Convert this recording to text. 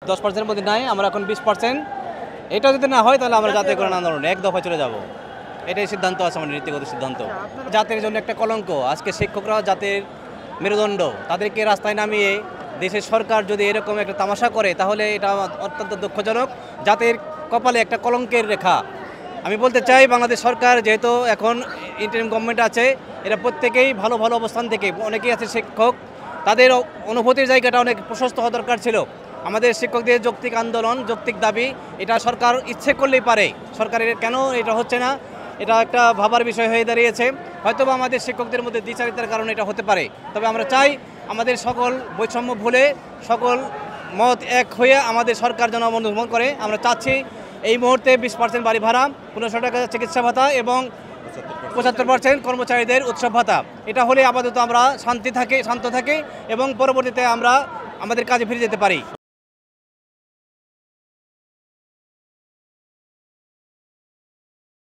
10%-এর মধ্যে নাই, আমরা এখন 20%। এটা যদি না হয় তাহলে আমরা জাতীয়করণ আন্দোলন এক দফায় চলে যাব। এটাই সিদ্ধান্ত আছে, আমাদের নীতিগত সিদ্ধান্ত। জাতির জন্য একটা কলঙ্ক। আজকে শিক্ষকরা জাতির মেরুদণ্ড, তাদেরকে রাস্তায় নামিয়ে দেশের সরকার যদি এরকম একটা তামাশা করে তাহলে এটা অত্যন্ত দুঃখজনক। জাতির কপালে একটা কলঙ্কের রেখা। আমি বলতে চাই, বাংলাদেশ সরকার যেহেতু এখন ইন্টারিম গভর্নমেন্ট আছে, এরা প্রত্যেকেই ভালো ভালো অবস্থান থেকে, অনেকেই আছে শিক্ষক, তাদের অনুভূতির জায়গাটা অনেক প্রশস্ত হওয়া দরকার ছিল। আমাদের শিক্ষকদের যৌক্তিক আন্দোলন, যৌক্তিক দাবি, এটা সরকার ইচ্ছে করলেই পারে। সরকারের কেন এটা হচ্ছে না, এটা একটা ভাবার বিষয় হয়ে দাঁড়িয়েছে। হয়তোবা আমাদের শিক্ষকদের মধ্যে দ্বিচারিতার কারণে এটা হতে পারে। তবে আমরা চাই আমাদের সকল বৈষম্য ভুলে, সকল মত এক হয়ে আমাদের সরকার যেন অনুমোদন করে। আমরা চাচ্ছি এই মুহূর্তে 20% বাড়ি ভাড়া, 1500 টাকা চিকিৎসা ভাতা এবং 75% কর্মচারীদের উৎসব ভাতা। এটা হলে আপাতত আমরা শান্ত থাকি এবং পরবর্তীতে আমরা আমাদের কাজে ফিরে যেতে পারি।